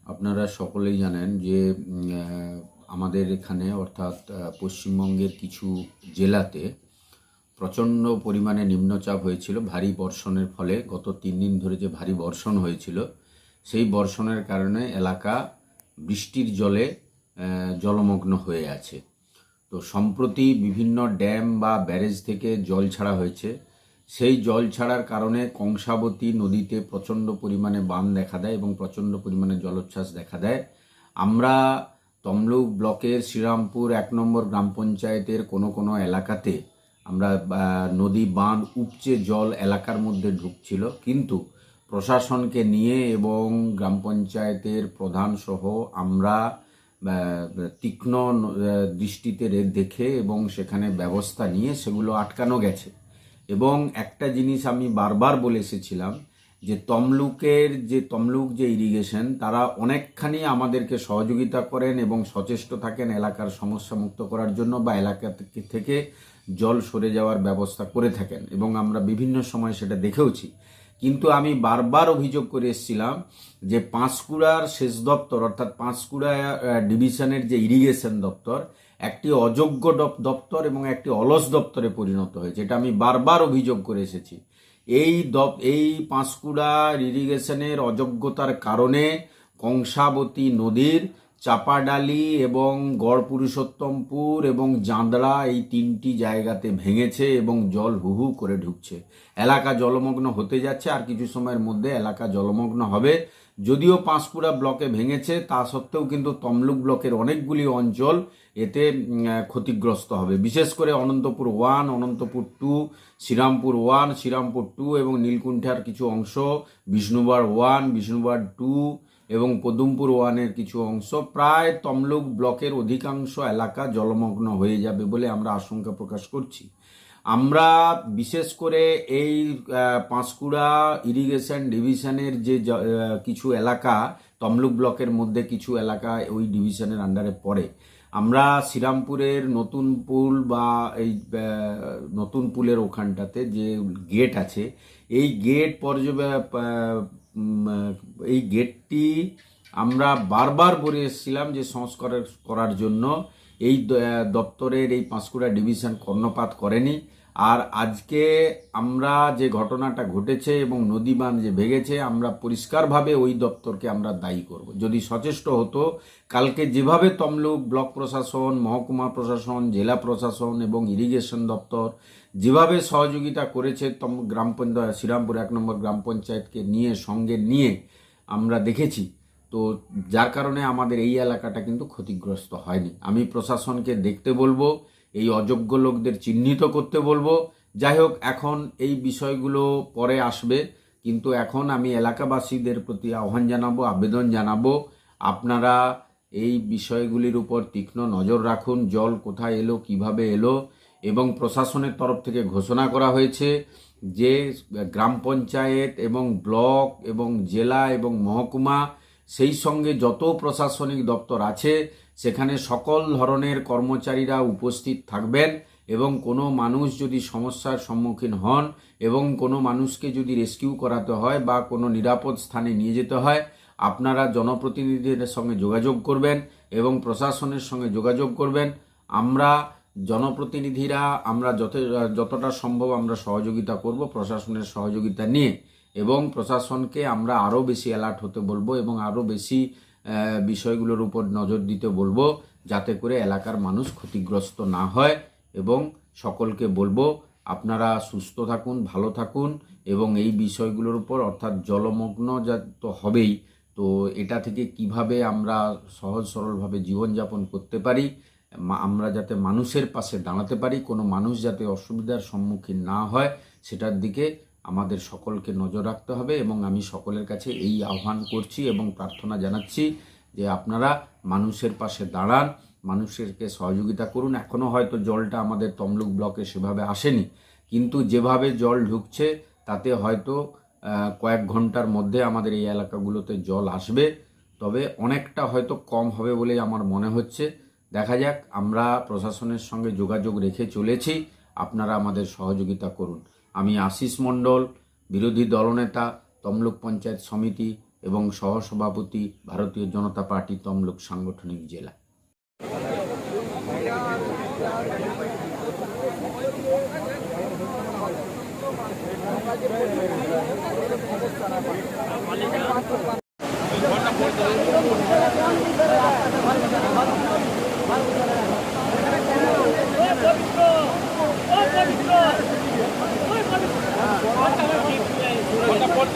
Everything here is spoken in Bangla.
আপনারা সকলেই জানেন যে আমাদের এখানে অর্থাৎ পশ্চিমবঙ্গের কিছু জেলাতে প্রচণ্ড পরিমাণে নিম্নচাপ হয়েছিল ভারী বর্ষণের ফলে। গত 3 দিন ধরে যে ভারী বর্ষণ হয়েছিল, সেই বর্ষণের কারণে এলাকা বৃষ্টির জলে জলমগ্ন হয়ে আছে। তো সম্প্রতি বিভিন্ন ড্যাম বা ব্যারেজ থেকে জল ছাড়া হয়েছে। সেই জল ছাড়ার কারণে কংসাবতী নদীতে প্রচণ্ড পরিমাণে বান দেখা দেয় এবং প্রচণ্ড পরিমাণে জলোচ্ছ্বাস দেখা দেয়। আমরা তমলুক ব্লকের শ্রীরামপুর 1 নম্বর গ্রাম পঞ্চায়েতের কোনো এলাকাতে আমরা নদী বাঁধ উপচে জল এলাকার মধ্যে ঢুকছিল, কিন্তু প্রশাসনকে নিয়ে এবং গ্রাম পঞ্চায়েতের প্রধান সহ আমরা তীক্ষ্ণ দৃষ্টিতে দেখে এবং সেখানে ব্যবস্থা নিয়ে সেগুলো আটকানো গেছে। এবং একটা জিনিস আমি বারবার বলে এসেছিলাম যে তমলুক যে ইরিগেশন, তারা অনেকখানি আমাদেরকে সহযোগিতা করেন এবং সচেষ্ট থাকেন এলাকার সমস্যা মুক্ত করার জন্য বা এলাকা থেকে জল সরে যাওয়ার ব্যবস্থা করে থাকেন, এবং আমরা বিভিন্ন সময় সেটা দেখেওছি। কিন্তু আমি বারবার অভিযোগ করে এসেছিলাম যে পাঁশকুড়ার সেচ দপ্তর অর্থাৎ পাঁশকুড়া ডিভিশনের যে ইরিগেশন দপ্তর একটি অযোগ্য দপ্তর এবং একটি অলস দপ্তরে পরিণত হয়েছে। এটা আমি বারবার অভিযোগ করে এসেছি। এই পাঁশকুড়া ইরিগেশনের অযোগ্যতার কারণে কংসাবতী নদীর চাপাডালি এবং গড় পুরুষোত্তমপুর এবং জাঁদড়া এই 3টি জায়গাতে ভেঙেছে এবং জল হুহু করে ঢুকছে। এলাকা জলমগ্ন হতে যাচ্ছে, আর কিছু সময়ের মধ্যে এলাকা জলমগ্ন হবে। যদিও পাঁশকুড়া ব্লকে ভেঙেছে, তা সত্ত্বেও কিন্তু তমলুক ব্লকের অনেকগুলি অঞ্চল এতে ক্ষতিগ্রস্ত হবে। বিশেষ করে অনন্তপুর 1, অনন্তপুর 2, শ্রীরামপুর 1, শ্রীরামপুর 2 এবং নীলকুণ্ঠার কিছু অংশ, বিষ্ণুবার 1, বিষ্ণুবার 2 এবং পদুমপুর 1-এর কিছু অংশ, প্রায় তমলুক ব্লকের অধিকাংশ এলাকা জলমগ্ন হয়ে যাবে বলে আমরা আশঙ্কা প্রকাশ করছি। আমরা বিশেষ করে এই পাঁশকুড়া ইরিগেশন ডিভিশনের যে কিছু এলাকা, তমলুক ব্লকের মধ্যে কিছু এলাকা ওই ডিভিশনের আন্ডারে পড়ে। আমরা শ্রীরামপুরের নতুন পুল বা এই নতুন পুলের ওখানটাতে যে গেট আছে, এই গেট এই গেটটি আমরা বারবার বলে এসেছিলাম যে সংস্কার করার জন্য। এই দপ্তরের এই পাঁশকুড়া ডিভিশন কর্ণপাত করেনি। আর আজকে আমরা যে ঘটনাটা ঘটেছে এবং নদী বাঁধ যে ভেঙেছে, আমরা পরিষ্কারভাবে ওই দপ্তরকে আমরা দায়ী করব। যদি সচেষ্ট হতো, কালকে যেভাবে তমলুক ব্লক প্রশাসন, মহকুমা প্রশাসন, জেলা প্রশাসন এবং ইরিগেশন দপ্তর যেভাবে সহযোগিতা করেছে গ্রাম পঞ্চায়েত শ্রীরামপুর 1 নম্বর গ্রাম পঞ্চায়েতকে নিয়ে সঙ্গে নিয়ে আমরা দেখেছি, তো যার কারণে আমাদের এই এলাকাটা কিন্তু ক্ষতিগ্রস্ত হয়নি। আমি প্রশাসনকে দেখতে বলবো, এই অযোগ্য লোকদের চিহ্নিত করতে বলবো। যাই হোক, এখন এই বিষয়গুলো পরে আসবে, কিন্তু এখন আমি এলাকাবাসীদের প্রতি আহ্বান জানাবো, আবেদন জানাবো, আপনারা এই বিষয়গুলির উপর তীক্ষ্ণ নজর রাখুন। জল কোথায় এলো, কিভাবে এলো, এবং প্রশাসনের তরফ থেকে ঘোষণা করা হয়েছে যে গ্রাম পঞ্চায়েত এবং ব্লক এবং জেলা এবং মহকুমা, সেই সঙ্গে যত প্রশাসনিক দপ্তর আছে সেখানে সকল ধরনের কর্মচারীরা উপস্থিত থাকবেন, এবং কোনো মানুষ যদি সমস্যার সম্মুখীন হন এবং কোনো মানুষকে যদি রেস্কিউ করাতে হয় বা কোনো নিরাপদ স্থানে নিয়ে যেতে হয়, আপনারা জনপ্রতিনিধিদের সঙ্গে যোগাযোগ করবেন এবং প্রশাসনের সঙ্গে যোগাযোগ করবেন। আমরা জনপ্রতিনিধিরা আমরা যতটা সম্ভব আমরা সহযোগিতা করব প্রশাসনের সহযোগিতা নিয়ে, এবং প্রশাসনকে আমরা আরও বেশি অ্যালার্ট হতে বলবো এবং আরও বেশি বিষয়গুলোর উপর নজর দিতে বলবো, যাতে করে এলাকার মানুষ ক্ষতিগ্রস্ত না হয়। এবং সকলকে বলবো, আপনারা সুস্থ থাকুন, ভালো থাকুন, এবং এই বিষয়গুলোর উপর অর্থাৎ জলমগ্ন যা তো হবেই, তো এটা থেকে কিভাবে আমরা সহজ সরলভাবে জীবনযাপন করতে পারি, আমরা যাতে মানুষের পাশে দাঁড়াতে পারি, কোনো মানুষ যাতে অসুবিধার সম্মুখীন না হয়, সেটার দিকে আমাদের সকলকে নজর রাখতে হবে। এবং আমি সকলের কাছে এই আহ্বান করছি এবং প্রার্থনা জানাচ্ছি যে আপনারা মানুষের পাশে দাঁড়ান, মানুষেরকে সহযোগিতা করুন। এখনও হয়তো জলটা আমাদের তমলুক ব্লকে সেভাবে আসেনি, কিন্তু যেভাবে জল ঢুকছে তাতে হয়তো কয়েক ঘন্টার মধ্যে আমাদের এই এলাকাগুলোতে জল আসবে, তবে অনেকটা হয়তো কম হবে বলেই আমার মনে হচ্ছে। দেখা যাক, আমরা প্রশাসনের সঙ্গে যোগাযোগ রেখে চলেছি, আপনারা আমাদের সহযোগিতা করুন। আমি আশিস মণ্ডল, বিরোধী দলনেতা, তমলুক পঞ্চায়েত সমিতি, এবং সহসভাপতি ভারতীয় জনতা পার্টি তমলুক সাংগঠনিক জেলা। Por